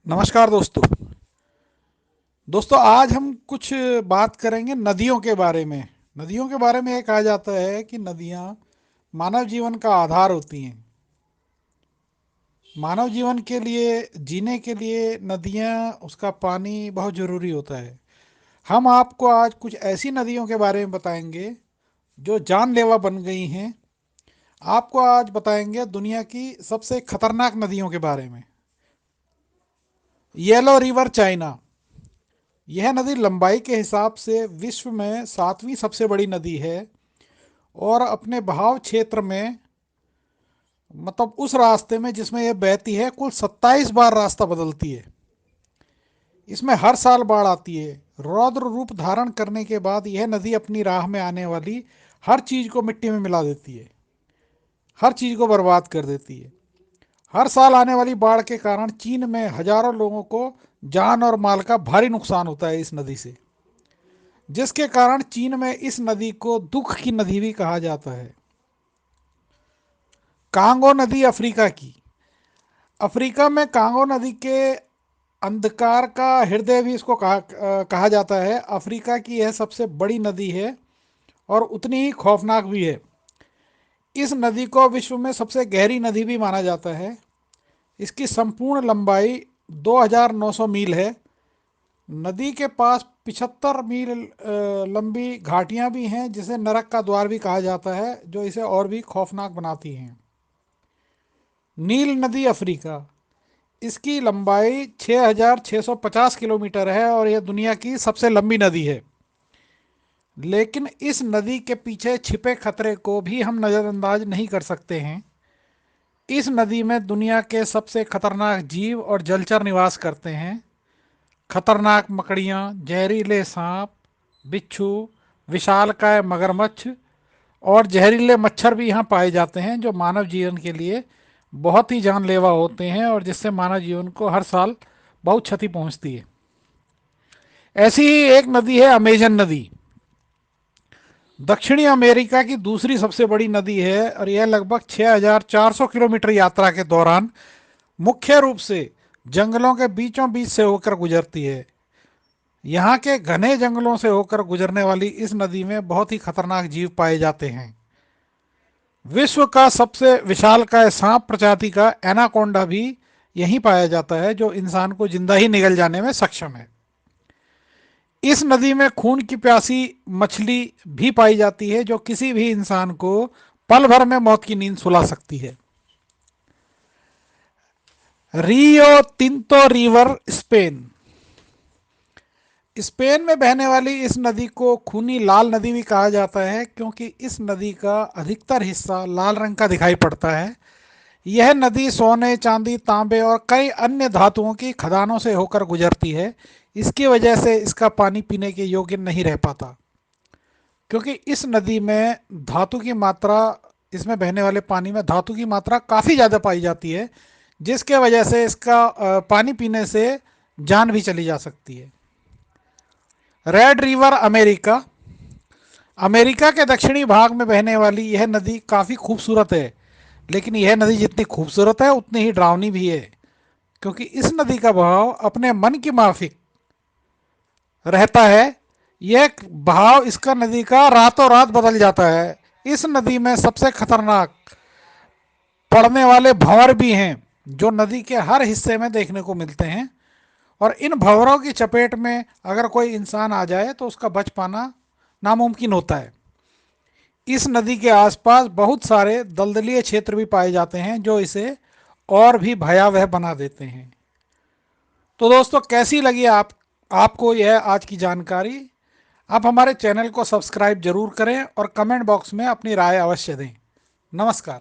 नमस्कार दोस्तों। आज हम कुछ बात करेंगे नदियों के बारे में। नदियों के बारे में ये कहा जाता है कि नदियाँ मानव जीवन का आधार होती हैं। मानव जीवन के लिए, जीने के लिए नदियाँ, उसका पानी बहुत ज़रूरी होता है। हम आपको आज कुछ ऐसी नदियों के बारे में बताएंगे जो जानलेवा बन गई हैं। आपको आज बताएंगे दुनिया की सबसे खतरनाक नदियों के बारे में। Yellow river China. यह नदी लंबाई के हिसाब से विश्व में सातवीं सबसे बड़ी नदी है और अपने बहाव क्षेत्र में, मतलब उस रास्ते में जिसमें यह बहती है, कुल 27 बार रास्ता बदलती है। इसमें हर साल बाढ़ आती है। रौद्र रूप धारण करने के बाद यह नदी अपनी राह में आने वाली हर चीज़ को मिट्टी में मिला देती है, हर चीज़ को बर्बाद कर देती है। हर साल आने वाली बाढ़ के कारण चीन में हजारों लोगों को जान और माल का भारी नुकसान होता है इस नदी से, जिसके कारण चीन में इस नदी को दुख की नदी भी कहा जाता है। कांगो नदी अफ्रीका की। अफ्रीका में कांगो नदी के अंधकार का हृदय भी इसको कहा जाता है। अफ्रीका की यह सबसे बड़ी नदी है और उतनी ही खौफनाक भी है। इस नदी को विश्व में सबसे गहरी नदी भी माना जाता है। इसकी संपूर्ण लंबाई 2900 मील है। नदी के पास 75 मील लंबी घाटियां भी हैं, जिसे नरक का द्वार भी कहा जाता है, जो इसे और भी खौफनाक बनाती हैं। नील नदी अफ्रीका। इसकी लंबाई 6650 किलोमीटर है और यह दुनिया की सबसे लंबी नदी है। लेकिन इस नदी के पीछे छिपे खतरे को भी हम नज़रअंदाज नहीं कर सकते हैं। इस नदी में दुनिया के सबसे खतरनाक जीव और जलचर निवास करते हैं। खतरनाक मकड़ियाँ, जहरीले सांप, बिच्छू, विशालकाय मगरमच्छ और जहरीले मच्छर भी यहाँ पाए जाते हैं, जो मानव जीवन के लिए बहुत ही जानलेवा होते हैं और जिससे मानव जीवन को हर साल बहुत क्षति पहुँचती है। ऐसी ही एक नदी है अमेजन नदी। दक्षिणी अमेरिका की दूसरी सबसे बड़ी नदी है और यह लगभग 6400 किलोमीटर यात्रा के दौरान मुख्य रूप से जंगलों के बीचों बीच से होकर गुजरती है। यहाँ के घने जंगलों से होकर गुजरने वाली इस नदी में बहुत ही खतरनाक जीव पाए जाते हैं। विश्व का सबसे विशालकाय सांप प्रजाति का एनाकोंडा भी यहीं पाया जाता है, जो इंसान को जिंदा ही निगल जाने में सक्षम है। इस नदी में खून की प्यासी मछली भी पाई जाती है, जो किसी भी इंसान को पल भर में मौत की नींद सुला सकती है। रियो तिंतो रिवर स्पेन। स्पेन में बहने वाली इस नदी को खूनी लाल नदी भी कहा जाता है, क्योंकि इस नदी का अधिकतर हिस्सा लाल रंग का दिखाई पड़ता है। यह नदी सोने, चांदी, तांबे और कई अन्य धातुओं की खदानों से होकर गुजरती है। इसकी वजह से इसका पानी पीने के योग्य नहीं रह पाता, क्योंकि इस नदी में धातु की मात्रा, इसमें बहने वाले पानी में धातु की मात्रा काफ़ी ज़्यादा पाई जाती है, जिसके वजह से इसका पानी पीने से जान भी चली जा सकती है। Red river America. अमेरिका के दक्षिणी भाग में बहने वाली यह नदी काफ़ी खूबसूरत है, लेकिन यह नदी जितनी खूबसूरत है उतनी ही डरावनी भी है, क्योंकि इस नदी का बहाव अपने मन की माफिक रहता है। यह बहाव इसका नदी का रातों रात बदल जाता है। इस नदी में सबसे खतरनाक पड़ने वाले भंवर भी हैं, जो नदी के हर हिस्से में देखने को मिलते हैं, और इन भंवरों की चपेट में अगर कोई इंसान आ जाए तो उसका बच पाना नामुमकिन होता है। इस नदी के आसपास बहुत सारे दलदलीय क्षेत्र भी पाए जाते हैं, जो इसे और भी भयावह बना देते हैं। तो दोस्तों, कैसी लगी आपको यह आज की जानकारी? आप हमारे चैनल को सब्सक्राइब जरूर करें और कमेंट बॉक्स में अपनी राय अवश्य दें। नमस्कार।